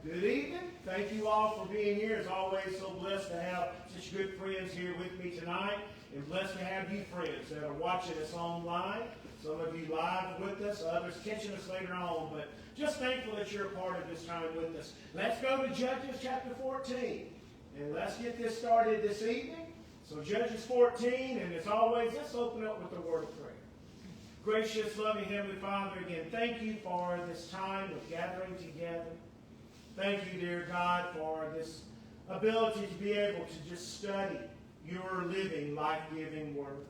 Good evening. Thank you all for being here. It's always so blessed to have such good friends here with me tonight, and blessed to have you friends that are watching us online. Some of you live with us, others catching us later on, but just thankful that you're a part of this time with us. Let's go to Judges chapter 14, and let's get this started this evening. So Judges 14, and as always, let's open up with a word of prayer. Gracious, loving Heavenly Father, again, thank you for this time of gathering together. Thank you, dear God, for this ability to be able to just study your living, life-giving word.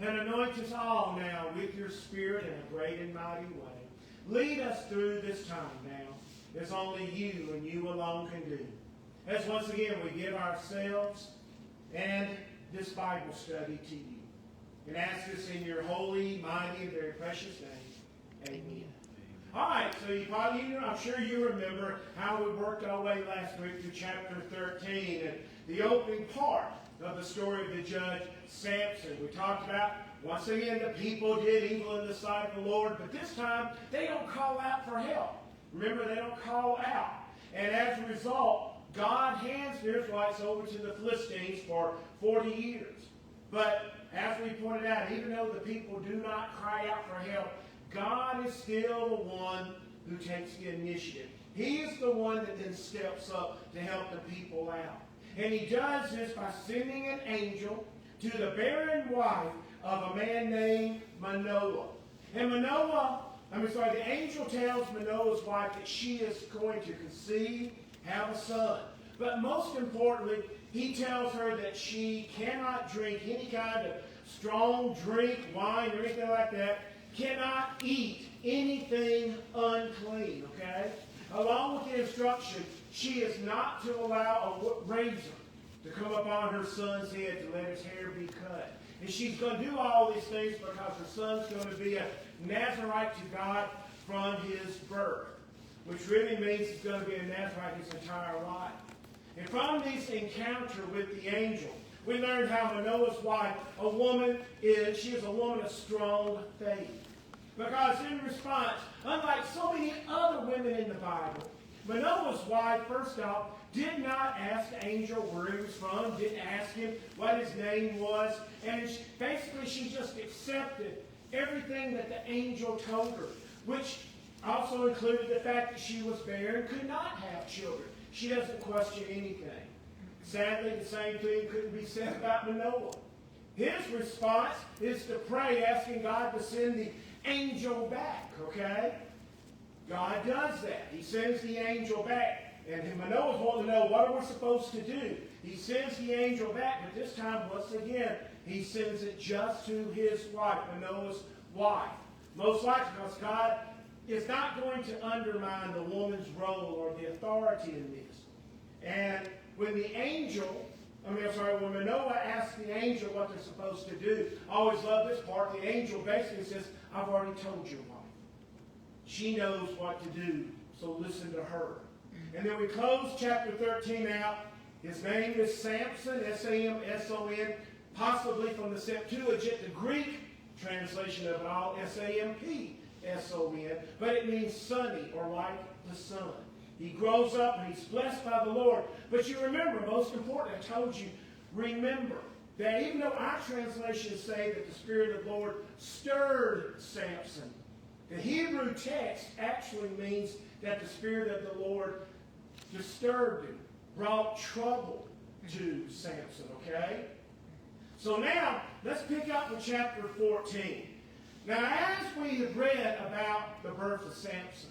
And anoint us all now with your Spirit in a great and mighty way. Lead us through this time now, as only you and you alone can do. As once again we give ourselves and this Bible study to you. And ask this in your holy, mighty, and very precious name. Amen. All right, so I'm sure you remember how we worked our way last week through chapter 13 and the opening part of the story of the judge Samson. We talked about, once again, the people did evil in the sight of the Lord, but this time they don't call out for help. Remember, they don't call out. And as a result, God hands the Israelites over to the Philistines for 40 years. But as we pointed out, even though the people do not cry out for help, God is still the one who takes the initiative. He is the one that then steps up to help the people out. And he does this by sending an angel to the barren wife of a man named Manoah. And the angel tells Manoah's wife that she is going to conceive, have a son. But most importantly, he tells her that she cannot drink any kind of strong drink, wine, or anything like that. Cannot eat anything unclean, okay? Along with the instruction, she is not to allow a razor to come upon her son's head to let his hair be cut. And she's going to do all these things because her son's going to be a Nazarite to God from his birth, which really means he's going to be a Nazarite his entire life. And from this encounter with the angel, we learned how Manoah's wife, she is a woman of strong faith. Because in response, unlike so many other women in the Bible, Manoah's wife, first off, did not ask the angel where he was from, didn't ask him what his name was, and basically she just accepted everything that the angel told her, which also included the fact that she was barren, could not have children. She doesn't question anything. Sadly, the same thing couldn't be said about Manoah. His response is to pray, asking God to send the angel back, okay? God does that. He sends the angel back. And Manoah's wanting to know, what are we supposed to do? He sends the angel back, but this time, once again, he sends it just to his wife, Manoah's wife. Most likely because God is not going to undermine the woman's role or the authority in this. And when Manoah asks the angel what they're supposed to do, I always love this part. The angel basically says, I've already told your wife. She knows what to do, so listen to her. And then we close chapter 13 out. His name is Samson, S-A-M-S-O-N, possibly from the Septuagint, the Greek translation of it all, S-A-M-P-S-O-N, but it means sunny or like the sun. He grows up and he's blessed by the Lord. But you remember, most important, I told you, remember that even though our translations say that the Spirit of the Lord stirred Samson, the Hebrew text actually means that the Spirit of the Lord disturbed him, brought trouble to Samson, okay? So now, let's pick up with chapter 14. Now, as we have read about the birth of Samson,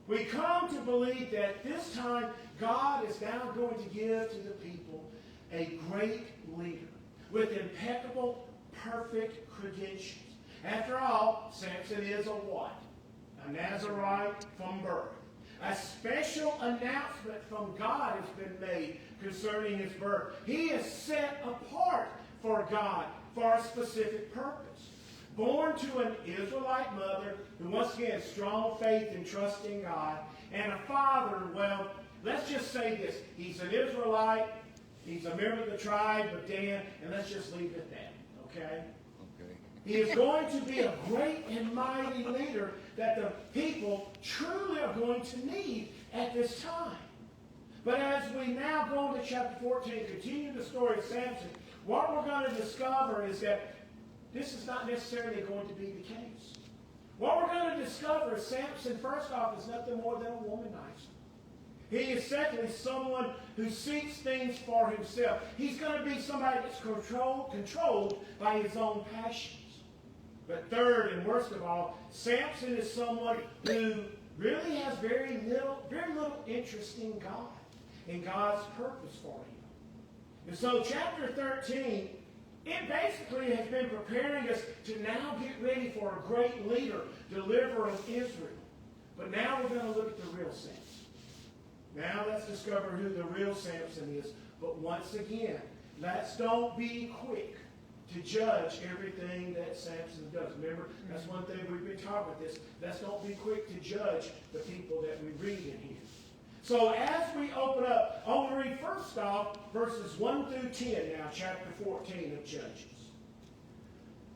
we come to believe that this time God is now going to give to the people a great leader with impeccable, perfect credentials. After all, Samson is a what? A Nazarite from birth. A special announcement from God has been made concerning his birth. He is set apart for God for a specific purpose. Born to an Israelite mother who, once again, strong faith and trust in God, and a father, well, let's just say this. He's an Israelite. He's a member of the tribe of Dan, and let's just leave it at that, okay? He is going to be a great and mighty leader that the people truly are going to need at this time. But as we now go into chapter 14, continue the story of Samson, what we're going to discover is that this is not necessarily going to be the case. What we're going to discover is Samson, first off, is nothing more than a womanizer. He is secondly someone who seeks things for himself. He's going to be somebody that's controlled by his own passions. But third and worst of all, Samson is someone who really has very little interest in God and God's purpose for him. And so chapter 13, it basically has been preparing us to now get ready for a great leader, deliverer of Israel. But now we're going to look at the real Samson. Now let's discover who the real Samson is. But once again, let's don't be quick to judge everything that Samson does. Remember, that's one thing we've been talking about this. Let's don't be quick to judge the people that we read in here. So as we open up, I want to read first off verses 1 through 10 now, chapter 14 of Judges.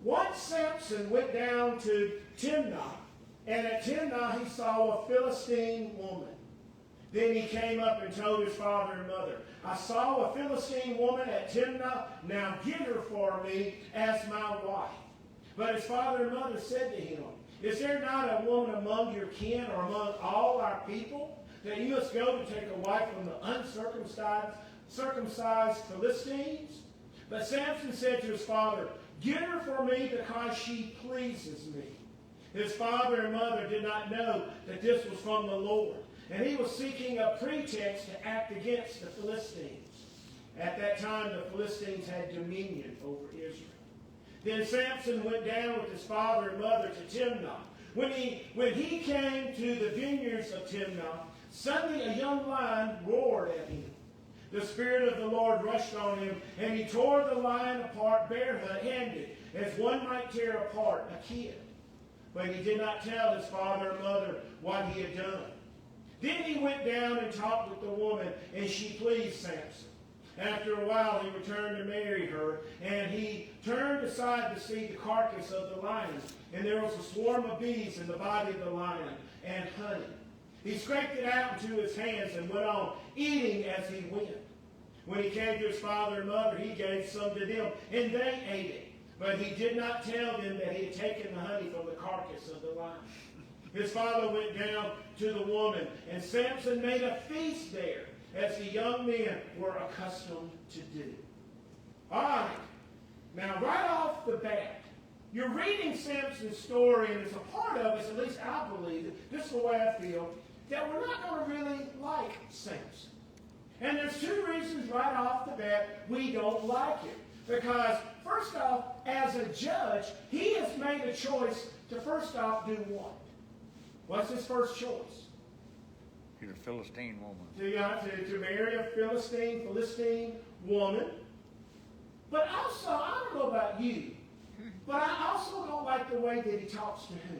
Once Samson went down to Timnah, and at Timnah he saw a Philistine woman. Then he came up and told his father and mother, I saw a Philistine woman at Timnah, now get her for me as my wife. But his father and mother said to him, Is there not a woman among your kin or among all our people, that you must go to take a wife from the circumcised Philistines? But Samson said to his father, Get her for me because she pleases me. His father and mother did not know that this was from the Lord, and he was seeking a pretext to act against the Philistines. At that time, the Philistines had dominion over Israel. Then Samson went down with his father and mother to Timnah. When he came to the vineyards of Timnah, suddenly a young lion roared at him. The Spirit of the Lord rushed on him, and he tore the lion apart barehanded, as one might tear apart a kid. But he did not tell his father and mother what he had done. Then he went down and talked with the woman, and she pleased Samson. After a while, he returned to marry her, and he turned aside to see the carcass of the lion, and there was a swarm of bees in the body of the lion, and honey. He scraped it out into his hands and went on, eating as he went. When he came to his father and mother, he gave some to them, and they ate it. But he did not tell them that he had taken the honey from the carcass of the lion. His father went down to the woman, and Samson made a feast there, as the young men were accustomed to do. All right. Now, right off the bat, you're reading Samson's story, and it's a part of us, at least I believe, this is the way I feel, that we're not going to really like Samson. And there's two reasons right off the bat we don't like him. Because, first off, as a judge, he has made a choice to first off do what? What's his first choice? He's a Philistine woman. To marry a Philistine woman. But also, I don't know about you, but I also don't like the way that he talks to who?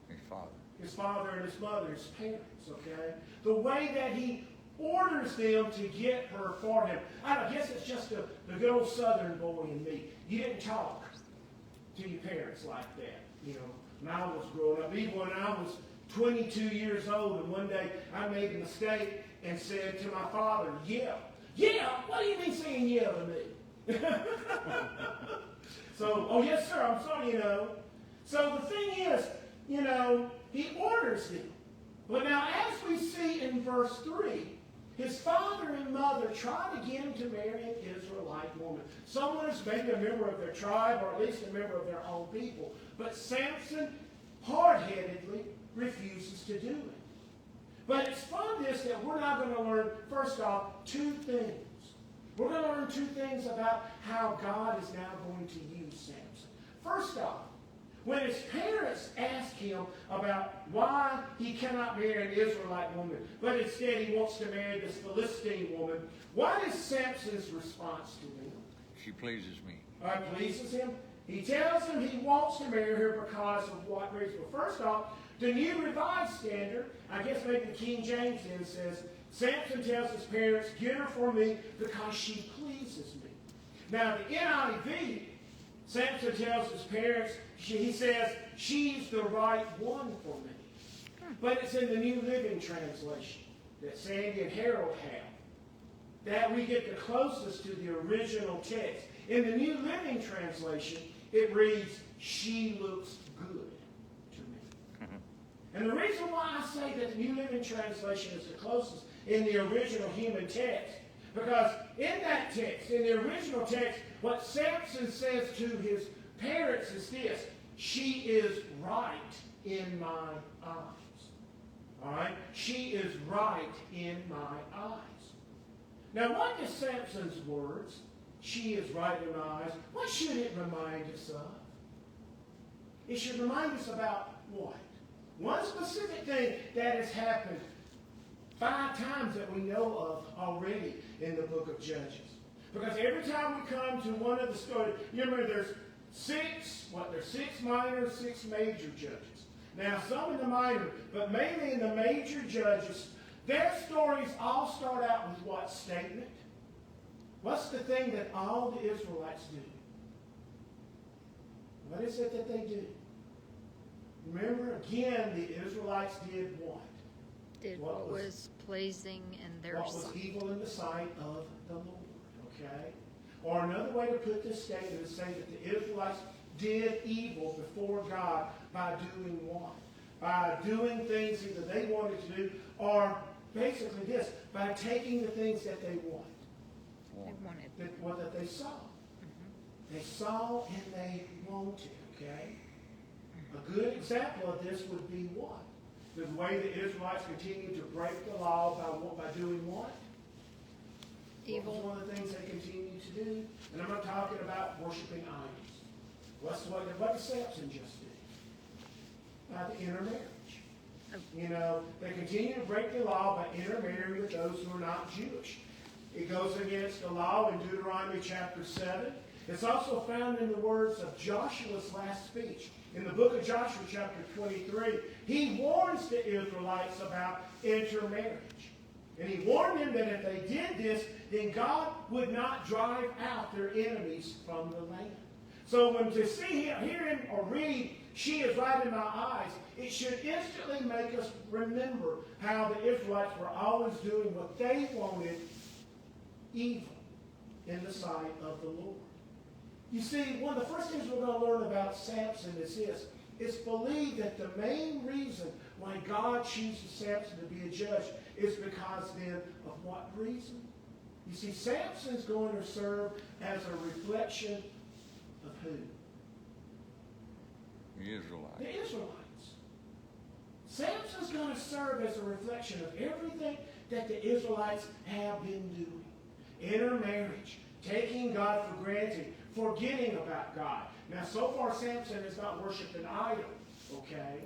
His father. His father and his mother, his parents, okay? The way that he orders them to get her for him. I guess it's just the good old Southern boy in me. You didn't talk to your parents like that, you know. When I was growing up, even when I was 22 years old, and one day I made a mistake and said to my father, yeah, what do you mean saying yeah to me? So, oh yes sir, I'm sorry, you know. So the thing is, you know, he orders them. But now as we see in verse 3, his father and mother try to get him to marry an Israelite woman. Someone who's maybe a member of their tribe, or at least a member of their own people. But Samson hard-headedly refuses to do it. But it's from this that we're now going to learn, first off, two things. We're going to learn two things about how God is now going to use Samson. First off, when his parents ask him about why he cannot marry an Israelite woman, but instead he wants to marry this Philistine woman, what is Samson's response to them? She pleases me. Pleases him? He tells him he wants to marry her because of what reason? Well, first off, the New Revised Standard, I guess maybe the King James then says, Samson tells his parents, get her for me because she pleases me. Now, the NIV, Samson tells his parents, he says, she's the right one for me. But it's in the New Living Translation that Sandy and Harold have. that we get the closest to the original text. In the New Living Translation, it reads, "She looks good to me." And the reason why I say that the New Living Translation is the closest in the original human text, because in that text, in the original text, what Samson says to his parents is this: "She is right in my eyes." All right? She is right in my eyes. Now, what is Samson's words, "She is right in my eyes," what should it remind us of? It should remind us about what? One specific thing that has happened 5 times that we know of already in the book of Judges. Because every time we come to one of the stories, you remember there's 6 minor, 6 major judges. Now, some in the minor, but mainly in the major judges, their stories all start out with what statement? What's the thing that all the Israelites do? What is it that they do? Remember, again, the Israelites did what? Did what was pleasing in their what sight. Was evil in the sight of the Lord. Okay? Or another way to put this statement is saying that the Israelites did evil before God by doing what? By doing things either they wanted to do, or basically this, by taking the things that they want. They wanted. That they saw. Mm-hmm. They saw and they wanted, okay? A good example of this would be what? The way the Israelites continued to break the law by doing what? Evil. What was one of the things they continued to do? And I'm not talking about worshiping idols. What did Samson just do? The intermarriage. Oh. You know, they continue to break the law by intermarrying with those who are not Jewish. It goes against the law in Deuteronomy chapter 7. It's also found in the words of Joshua's last speech. In the book of Joshua chapter 23, he warns the Israelites about intermarriage. And he warned them that if they did this, then God would not drive out their enemies from the land. So when to see him, hear him, or read, "She is right in my eyes," it should instantly make us remember how the Israelites were always doing what they wanted, evil in the sight of the Lord. You see, one of the first things we're going to learn about Samson is this. It's believed that the main reason why God chooses Samson to be a judge is because then of what reason? You see, Samson's going to serve as a reflection of who? The Israelites. The Israelites. Samson's going to serve as a reflection of everything that the Israelites have been doing. Intermarriage, taking God for granted, forgetting about God. Now, so far, Samson has not worshipped an idol, okay?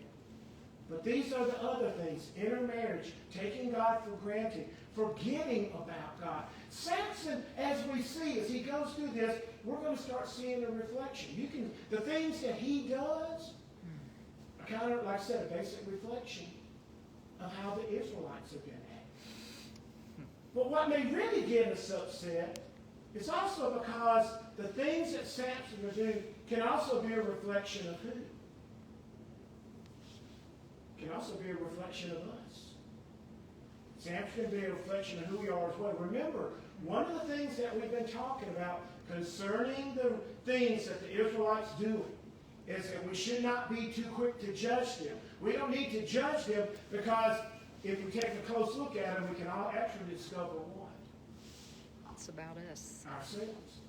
But these are the other things. Intermarriage, taking God for granted, forgetting about God. Samson, as we see, as he goes through this, we're going to start seeing a reflection. The things that he does are kind of, like I said, a basic reflection of how the Israelites have been acting. But what may really get us upset is also because the things that Samson was doing can also be a reflection of who? Can also be a reflection of us. Samson can be a reflection of who we are as well. Remember, one of the things that we've been talking about concerning the things that the Israelites do is that we should not be too quick to judge them. We don't need to judge them because if we take a close look at them, we can all actually discover what? It's about us. Ourselves.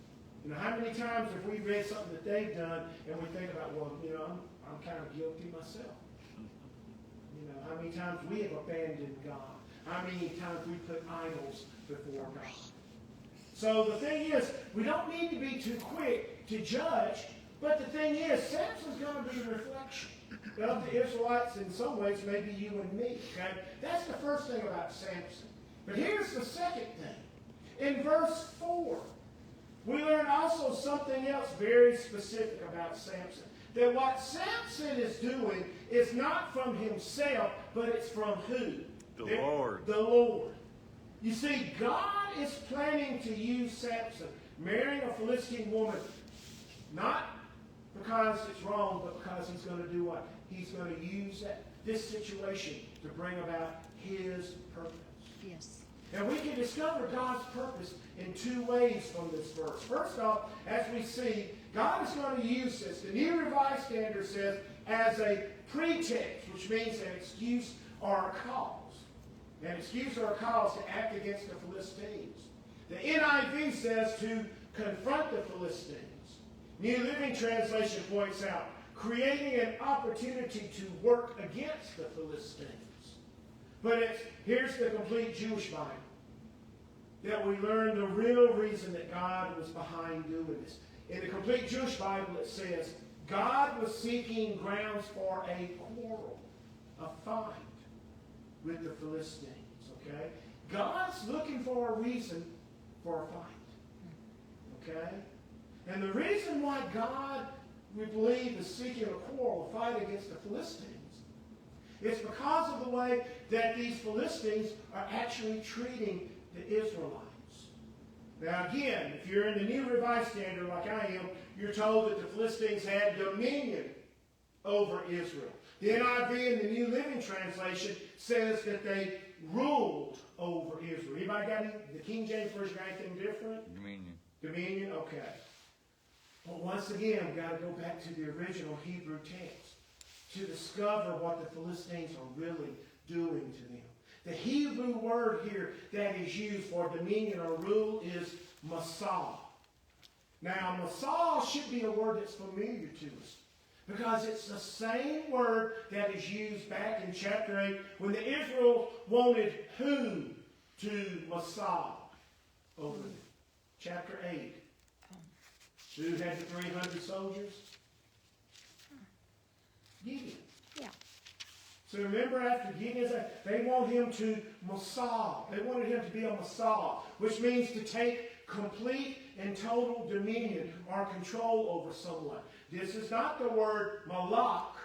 You know, how many times have we read something that they've done and we think about, well, you know, I'm kind of guilty myself. You know, how many times we have abandoned God. How many times we put idols before God. So the thing is, we don't need to be too quick to judge, but the thing is, Samson's going to be a reflection of the Israelites in some ways, maybe you and me. Okay? That's the first thing about Samson. But here's the second thing. In verse 4, we learn also something else very specific about Samson. That what Samson is doing is not from himself, but it's from who? The Lord. The Lord. You see, God is planning to use Samson, marrying a Philistine woman, not because it's wrong, but because he's going to do what? He's going to use this situation to bring about his purpose. Yes. And we can discover God's purpose in two ways from this verse. First off, as we see, God is going to use this. The New Revised Standard says, as a pretext, which means an excuse or a cause. An excuse or a cause to act against the Philistines. The NIV says to confront the Philistines. New Living Translation points out, creating an opportunity to work against the Philistines. But here's the complete Jewish Bible, that we learn the real reason that God was behind doing this. In the complete Jewish Bible it says, God was seeking grounds for a quarrel, a fight with the Philistines. Okay? God's looking for a reason for a fight. Okay? And the reason why God, we believe, is seeking a quarrel, a fight against the Philistines, it's because of the way that these Philistines are actually treating the Israelites. Now again, if you're in the New Revised Standard like I am, you're told that the Philistines had dominion over Israel. The NIV and the New Living Translation says that they ruled over Israel. Anybody got any? The King James Version got anything different? Dominion. Dominion? Okay. But once again, we've got to go back to the original Hebrew text to discover what the Philistines are really doing to them. The Hebrew word here that is used for dominion or rule is masah. Now, masah should be a word that's familiar to us, because it's the same word that is used back in chapter 8 when the Israel wanted who to masah over them. Chapter 8. Who had the 300 soldiers? Gideon. Yeah. So remember, after Gideon, they want him to masah. They wanted him to be a masah, which means to take complete and total dominion or control over someone. This is not the word malak,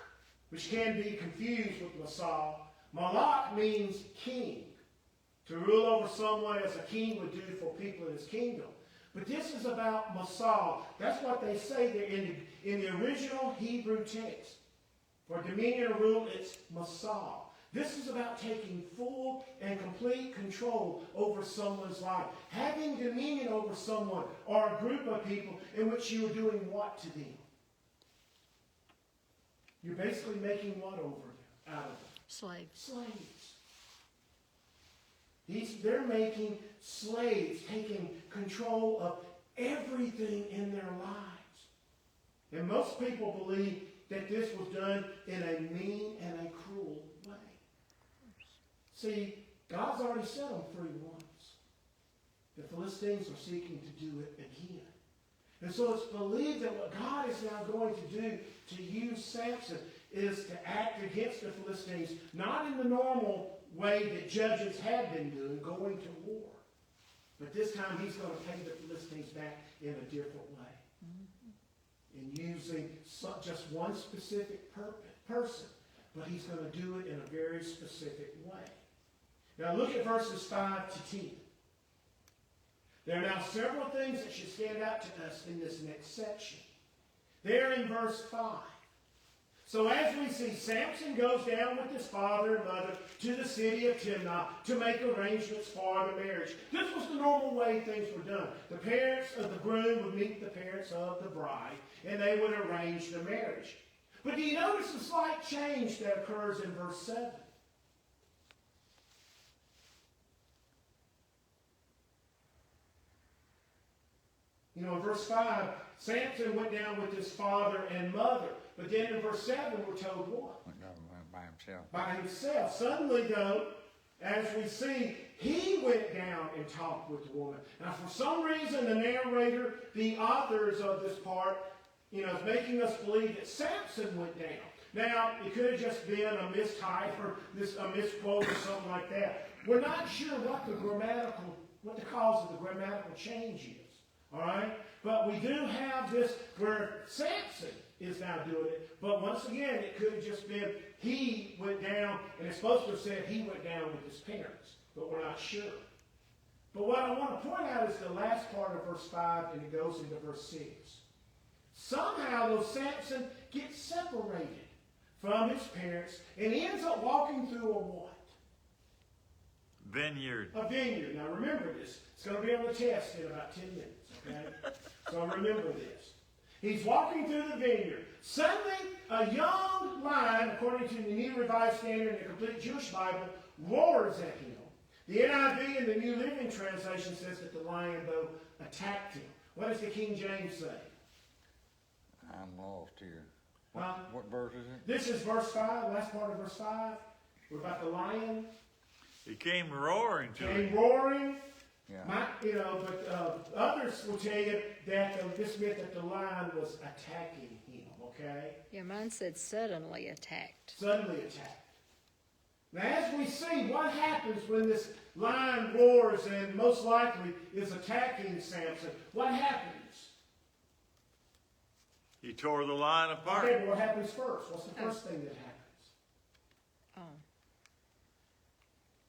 which can be confused with masah. Malak means king. To rule over someone as a king would do for people in his kingdom. But this is about masah. That's what they say there in the original Hebrew text. For dominion or rule, it's masah. This is about taking full and complete control over someone's life. Having dominion over someone or a group of people in which you are doing what to them? You're basically making what over them, out of them? Slaves. Slaves. They're making slaves, taking control of everything in their lives. And most people believe that this was done in a mean and a cruel way. See, God's already set them free once. The Philistines are seeking to do it again. And so it's believed that what God is now going to do to use Samson is to act against the Philistines, not in the normal way that judges had been doing, going to war. But this time he's going to pay the Philistines back in a different way. In using just one specific person, but he's going to do it in a very specific way. Now look at verses 5 to 10. There are now several things that should stand out to us in this next section. There in verse 5. So as we see, Samson goes down with his father and mother to the city of Timnah to make arrangements for the marriage. This was the normal way things were done. The parents of the groom would meet the parents of the bride, and they would arrange the marriage. But do you notice the slight change that occurs in verse 7? You know, in verse 5, Samson went down with his father and mother. But then in verse 7, we're told what? Went down by himself. By himself. Suddenly, though, as we see, he went down and talked with the woman. Now, for some reason, the narrator, the authors of this part, is making us believe that Samson went down. Now, it could have just been a mistype or a misquote or something like that. We're not sure what the cause of the grammatical change is. All right? But we do have this where Samson is now doing it. But once again, it could have just been he went down, and it's supposed to have said he went down with his parents. But we're not sure. But what I want to point out is the last part of verse 5, and it goes into verse 6. Somehow, though, Samson gets separated from his parents, and he ends up walking through a what? Vineyard. A vineyard. Now remember this. It's going to be on the test in about 10 minutes, okay? So remember this. He's walking through the vineyard. Suddenly, a young lion, according to the New Revised Standard and the Complete Jewish Bible, roars at him. The NIV and the New Living Translation says that the lion, though, attacked him. What does the King James say? I'm lost here. Huh? What verse is it? This is verse 5, last part of verse 5. We're about the lion. He came roaring to Came him. roaring. Yeah. But others will tell you that this meant that the lion was attacking him, okay? Yeah, mine said suddenly attacked. Suddenly attacked. Now, as we see, what happens when this lion roars and most likely is attacking Samson? What happens? He tore the lion apart. Okay, but what happens first? What's the first thing that happens? Oh.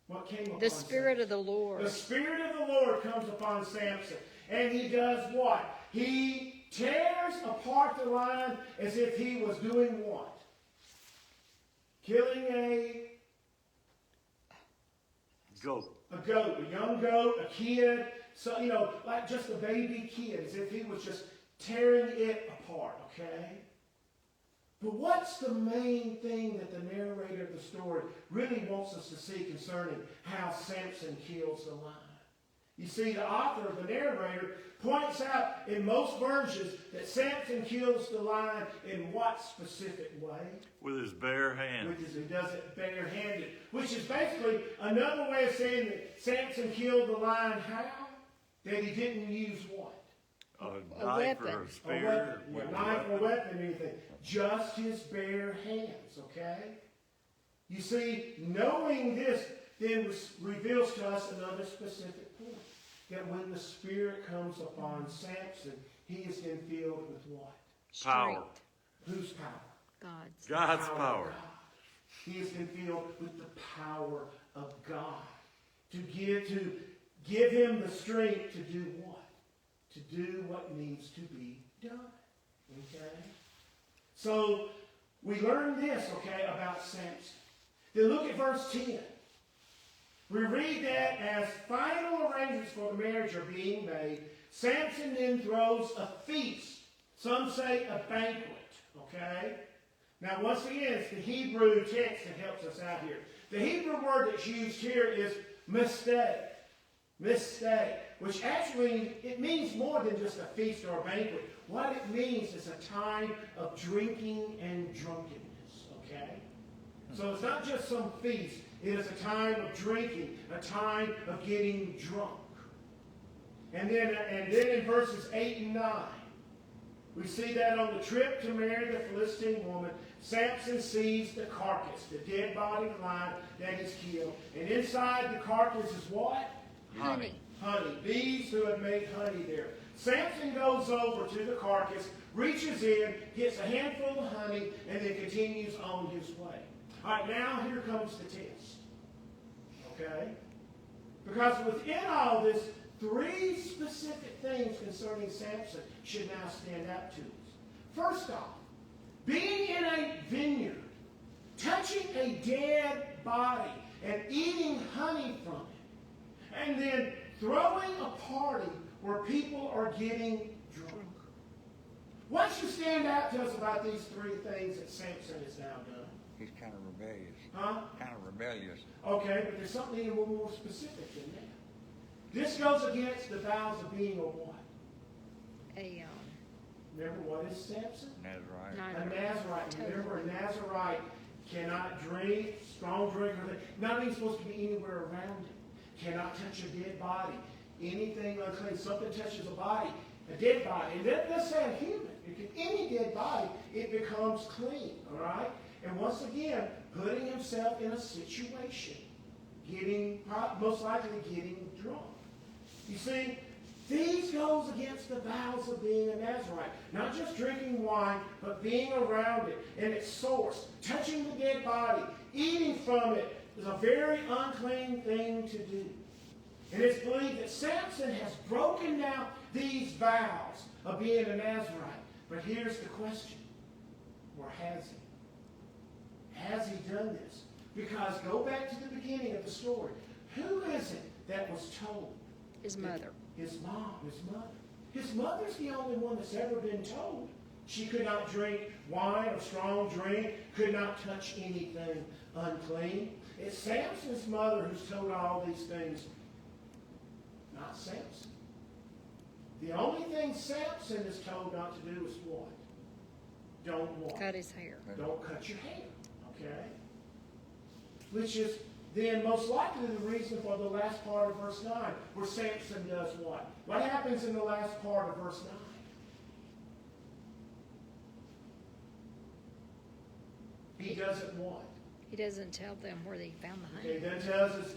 What came upon The Spirit Samson? of the Lord. The Spirit of the Lord comes upon Samson. And he does what? He tears apart the lion as if he was doing what? Killing a Goat. a young goat, a kid, so like just a baby kid, as if he was just tearing it apart, okay? But what's the main thing that the narrator of the story really wants us to see concerning how Samson kills the lion? You see, the author of the narrator points out in most versions that Samson kills the lion in what specific way? With his bare hand. Which is he does it barehanded. Which is basically another way of saying that Samson killed the lion how? That he didn't use what? A knife or a weapon. spear. A knife or weapon, anything. Just his bare hands, okay? You see, knowing this then reveals to us another specific point. That when the Spirit comes upon Samson, he is then filled with what? Power. Whose power? God's. God's Power power. of God. He has been filled with the power of God to give him the strength to do what? To do what needs to be done. Okay? So we learn this, okay, about Samson. Then look at verse 10. We read that as final arrangements for the marriage are being made, Samson then throws a feast. Some say a banquet. Okay? Now, once again, it's the Hebrew text that helps us out here. The Hebrew word that's used here is mistake. Mistake. Which actually, it means more than just a feast or a banquet. What it means is a time of drinking and drunkenness. Okay? So it's not just some feast. It is a time of drinking, a time of getting drunk. And then in verses 8 and 9, we see that on the trip to marry the Philistine woman, Samson sees the carcass, the dead body of the lion that is killed. And inside the carcass is what? Honey. Honey. Bees who have made honey there. Samson goes over to the carcass, reaches in, gets a handful of honey, and then continues on his way. All right, now here comes the test. Okay? Because within all this, three specific things concerning Samson should now stand out to us. First off, being in a vineyard, touching a dead body, and eating honey from it, and then throwing a party where people are getting drunk. What should stand out to us about these three things that Samson has now done? He's kind of rebellious. Huh? Kind of rebellious. Okay, but there's something even more specific than that. This goes against the vows of being a what? Remember, what is Samson? Nazarite. A Nazarite. Remember, a Nazarite cannot drink, strong drink, not even supposed to be anywhere around it. Cannot touch a dead body. Anything unclean. Something touches a body, a dead body. And let's say a human. Any dead body, it becomes clean. All right? And once again, putting himself in a situation, most likely getting drunk. You see, these goes against the vows of being a Nazarite. Not just drinking wine, but being around it and its source. Touching the dead body, eating from it is a very unclean thing to do. And it's believed that Samson has broken down these vows of being a Nazarite. But here's the question. Or has he? Has he done this? Because go back to the beginning of the story. Who is it that was told? His mother. His mom, his mother. His mother's the only one that's ever been told. She could not drink wine or strong drink, could not touch anything unclean. It's Samson's mother who's told all these things, not Samson. The only thing Samson is told not to do is what? Don't what? Cut his hair. Don't cut your hair, okay? Which is then most likely the reason for the last part of verse 9, where Samson does what? What happens in the last part of verse 9? He doesn't what? He doesn't tell them where he found the honey.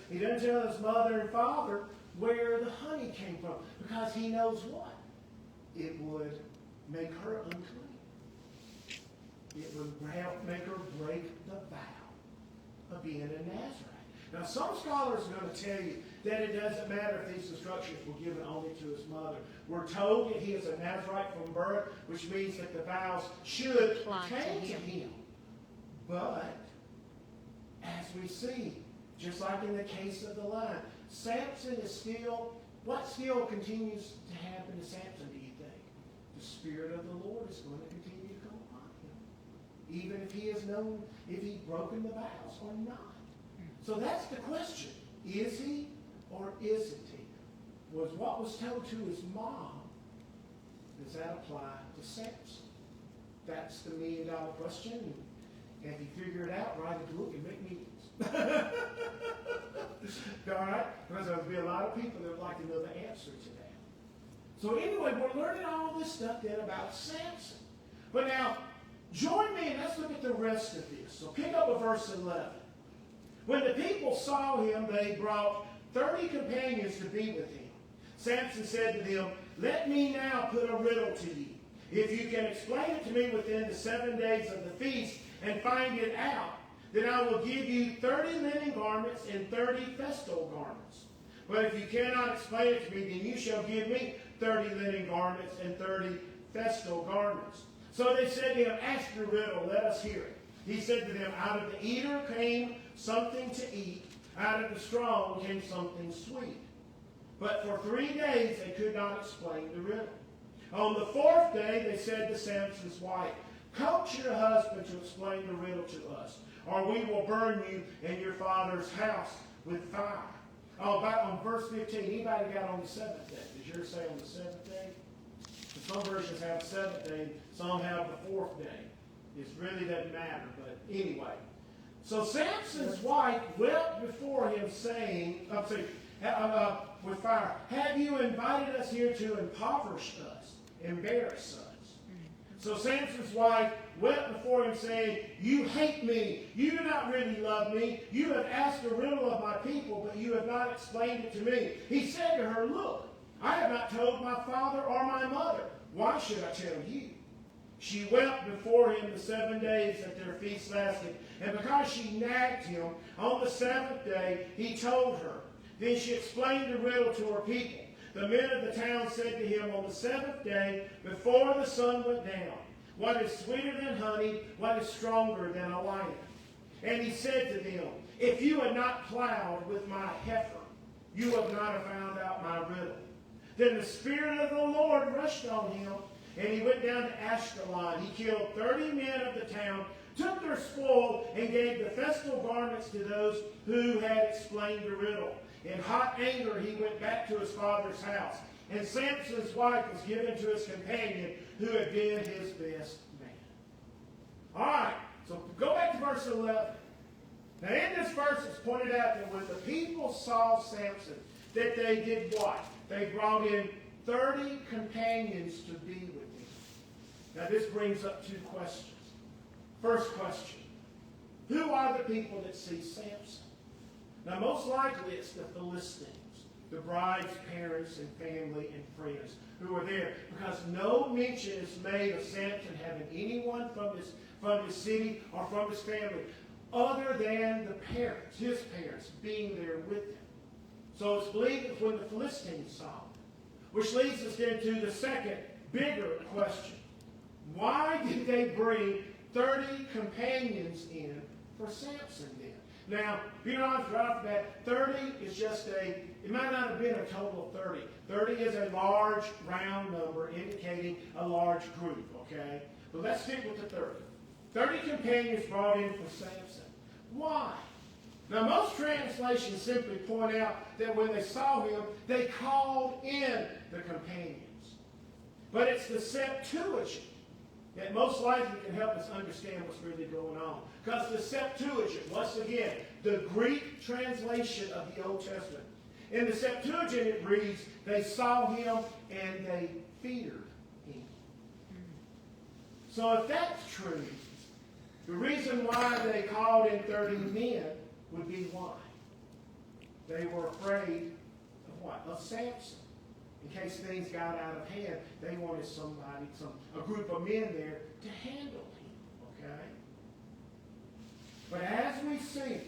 He doesn't tell his mother and father where the honey came from, because he knows what? It would make her unclean. It would make her break the vow of being a Nazarite. Now, some scholars are going to tell you that it doesn't matter if these instructions were given only to his mother. We're told that he is a Nazarite from birth, which means that the vows should pertain to him. But, as we see, just like in the case of the line, Samson is still, what still continues to happen to Samson, do you think? The Spirit of the Lord is going to continue to come upon him. Even if he has known, if he's broken the vows or not. So that's the question. Is he or isn't he? Was what was told to his mom, does that apply to Samson? That's the million-dollar question. And if you figure it out, write a book and make meetings. All right? Because there'll be a lot of people that would like to know the answer to that. So anyway, we're learning all this stuff then about Samson. But now, join me and let's look at the rest of this. So pick up at verse 11. When the people saw him, they brought 30 companions to be with him. Samson said to them, "Let me now put a riddle to you. If you can explain it to me within the 7 days of the feast and find it out, then I will give you 30 linen garments and 30 festal garments. But if you cannot explain it to me, then you shall give me 30 linen garments and 30 festal garments." So they said to him, "Ask your riddle, let us hear it." He said to them, "Out of the eater came something to eat, out of the strong came something sweet. But for 3 days they could not explain the riddle. On the 4th day they said to Samson's wife, 'Coax your husband to explain the riddle to us, or we will burn you and your father's house with fire.'" Oh, back on verse 15, anybody got on the 7th day? Does yours say on the 7th day? Some versions have 7th day, some have the 4th day. It really doesn't matter, but anyway. So Samson's wife wept before him, saying, with fire, "Have you invited us here to impoverish us, embarrass us?" So Samson's wife wept before him, saying, "You hate me. You do not really love me. You have asked a riddle of my people, but you have not explained it to me." He said to her, "Look, I have not told my father or my mother. Why should I tell you?" She wept before him the 7 days that their feast lasted. And because she nagged him, on the 7th day he told her. Then she explained the riddle to her people. The men of the town said to him on the 7th day, before the sun went down, "What is sweeter than honey? What is stronger than a lion?" And he said to them, "If you had not plowed with my heifer, you would not have found out my riddle." Then the Spirit of the Lord rushed on him, and he went down to Ashkelon. He killed 30 men of the town, took their spoil, and gave the festal garments to those who had explained the riddle. In hot anger, he went back to his father's house. And Samson's wife was given to his companion, who had been his best man. All right, so go back to verse 11. Now in this verse, it's pointed out that when the people saw Samson, that they did what? They brought in 30 companions to be with him. Now this brings up 2 questions. First question, who are the people that see Samson? Now most likely it's the Philistines, the bride's parents and family and friends who are there, because no mention is made of Samson having anyone from his city or from his family other than the parents, his parents, being there with him. So it's believed that when the Philistines saw him. Which leads us then to the second, bigger question. Why did they bring 30 companions in for Samson then? Now, being honest right off the bat, 30 is just it might not have been a total of 30. 30 is a large round number indicating a large group, okay? But let's stick with the 30. 30 companions brought in for Samson. Why? Now, most translations simply point out that when they saw him, they called in the companions. But it's the Septuagint that most likely can help us understand what's really going on. Because the Septuagint, once again, the Greek translation of the Old Testament. In the Septuagint it reads, they saw him and they feared him. So if that's true, the reason why they called in 30 men would be why? They were afraid of what? Of Samson. In case things got out of hand, they wanted a group of men there to handle him, okay? But as we see,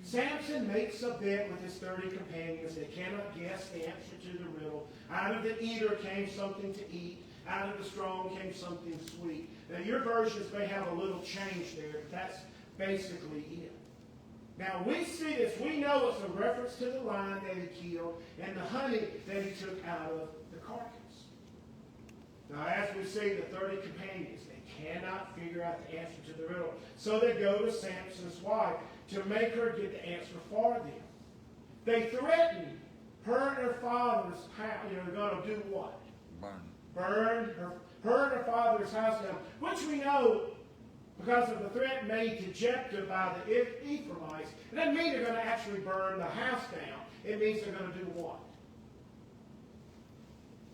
Samson makes a bet with his 30 companions. They cannot guess the answer to the riddle. Out of the eater came something to eat. Out of the strong came something sweet. Now, your versions may have a little change there, but that's basically it. Now, we see this. We know it's a reference to the lion that he killed and the honey that he took out of the carcass. Now, as we see, the 30 companions, they cannot figure out the answer to the riddle. So they go to Samson's wife to make her get the answer for them. They threaten her and her father's house. They're going to do what? Burn her and her father's house down, which we know because of the threat made to Jephthah by the Ephraimites. It doesn't mean they're going to actually burn the house down. It means they're going to do what?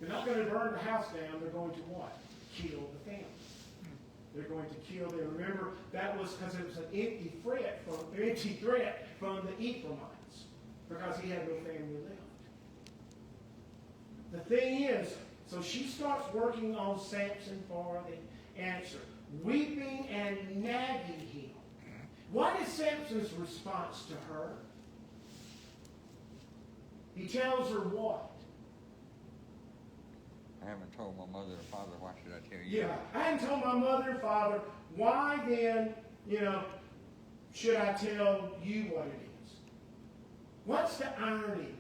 They're not going to burn the house down. They're going to what? Kill the family. They're going to kill them. Remember, that was because it was an empty threat from the Ephraimites because he had no family left. The thing is, so she starts working on Samson for the answer, weeping and nagging him. What is Samson's response to her? He tells her what? I haven't told my mother or father. Why should I tell you? Yeah, I haven't told my mother and father. Why then, should I tell you what it is? What's the irony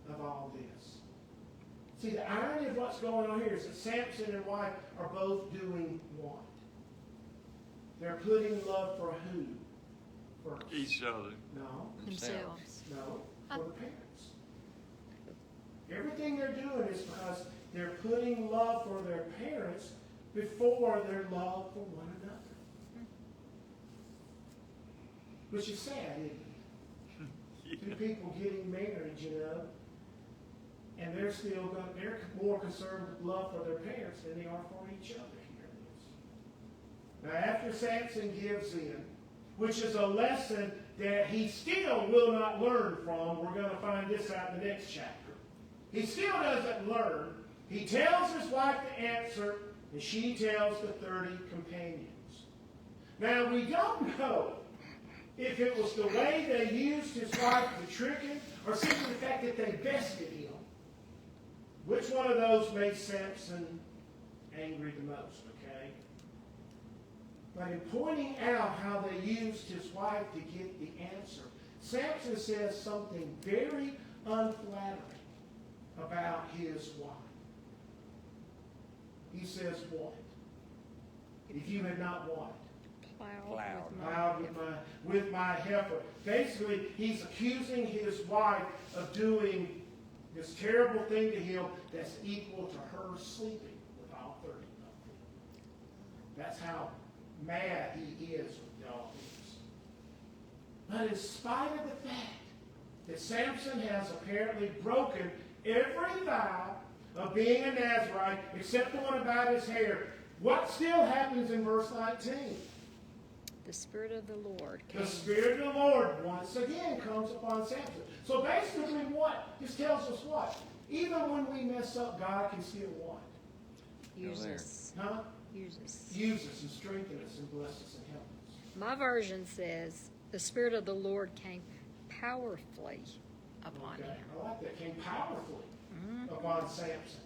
of all this? See, the irony of what's going on here is that Samson and wife are both doing what? They're putting love for who? For Each other. No. Themselves. No, for the parents. Everything they're doing is because they're putting love for their parents before their love for one another. Which is sad, isn't it? Two people getting married, and they're more concerned with love for their parents than they are for each other here. Now, after Samson gives in, which is a lesson that he still will not learn from, we're going to find this out in the next chapter. He still doesn't learn. He tells his wife the answer, and she tells the 30 companions. Now, we don't know if it was the way they used his wife to trick him, or simply the fact that they bested him. Which one of those made Samson angry the most, okay? But in pointing out how they used his wife to get the answer, Samson says something very unflattering about his wife. He says what? If you had not what? Plowed with my heifer. Basically, he's accusing his wife of doing this terrible thing to him that's equal to her sleeping with all 30 of them. That's how mad he is with all this. But in spite of the fact that Samson has apparently broken every vow of being a Nazarite except the one about his hair, what still happens in verse 19? The Spirit of the Lord came. The Spirit of the Lord once again comes upon Samson. So basically what? This tells us what? Even when we mess up, God can still what? Use us. Huh? Use us. Use us and strengthen us and bless us and help us. My version says, the Spirit of the Lord came powerfully upon him. I like that. Came powerfully upon Samson.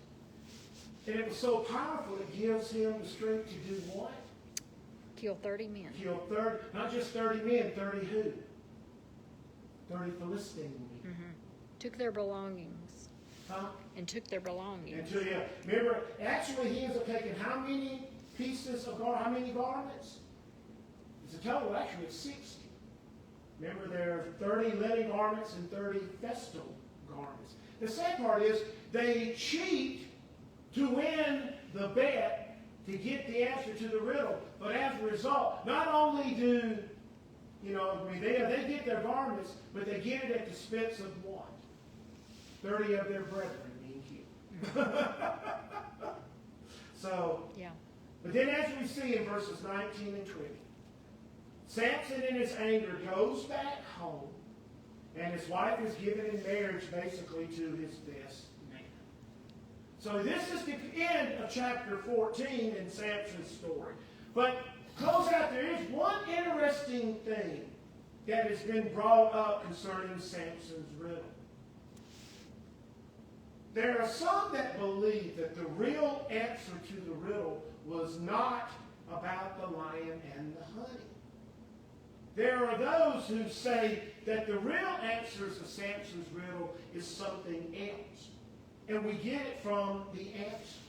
And it was so powerful it gives him the strength to do what? Kill 30 men. Kill 30, not just 30 men, 30 who? 30 Philistine women. Took their belongings. Huh? And took their belongings. And yeah, remember, actually he ends up taking how many pieces of how many garments? It's a total, actually, it's 60. Remember, there are 30 linen garments and 30 festal garments. The sad part is they cheat to win the bet to get the answer to the riddle. But as a result, not only do, they get their garments, but they get it at the expense of what? 30 of their brethren being killed. So, Yeah. but then as we see in verses 19 and 20, Samson in his anger goes back home, and his wife is given in marriage basically to his best man. So this is the end of chapter 14 in Samson's story. But close out, there is one interesting thing that has been brought up concerning Samson's riddle. There are some that believe that the real answer to the riddle was not about the lion and the honey. There are those who say that the real answers to Samson's riddle is something else. And we get it from the answer.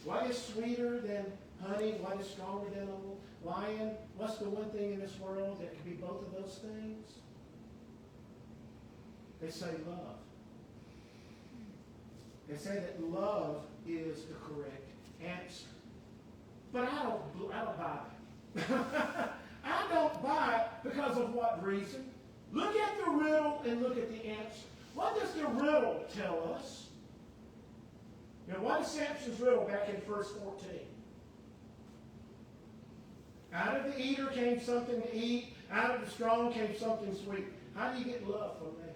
What is sweeter than honey? What is stronger than a lion? What's the one thing in this world that can be both of those things? They say love. They say that love is the correct answer. But I don't buy it. I don't buy it because of what reason? Look at the riddle and look at the answer. What does the riddle tell us? What is Samson's riddle back in verse 14? Out of the eater came something to eat. Out of the strong came something sweet. How do you get love from that?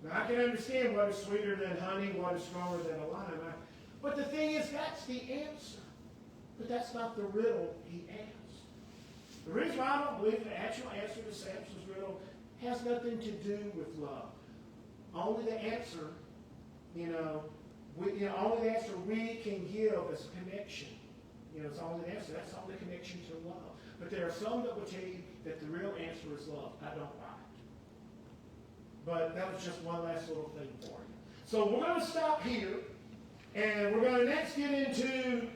Now, I can understand what is sweeter than honey, what is stronger than a lime. But the thing is, that's the answer. But that's not the riddle he asked. The reason why I don't believe the actual answer to Samson's riddle has nothing to do with love. Only the answer, only the answer we can give is a connection. It's only the answer. That's only the connection to love. But there are some that will tell you that the real answer is love. I don't buy it. But that was just one last little thing for you. So we're going to stop here, and we're going to next get into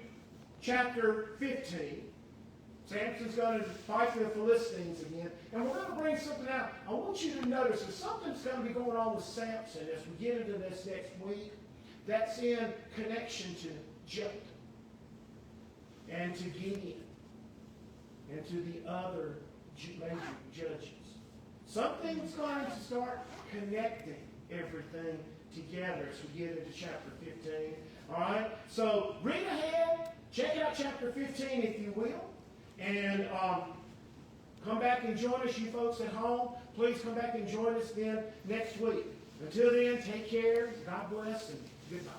chapter 15. Samson's going to fight the Philistines again, and we're going to bring something out. I want you to notice that something's going to be going on with Samson as we get into this next week that's in connection to Jephthah and to Gideon and to the other major judges. Something's going to start connecting everything together as we get into chapter 15. All right? So read ahead. Check out chapter 15 if you will. And come back and join us, you folks at home. Please come back and join us then next week. Until then, take care. God bless and goodbye.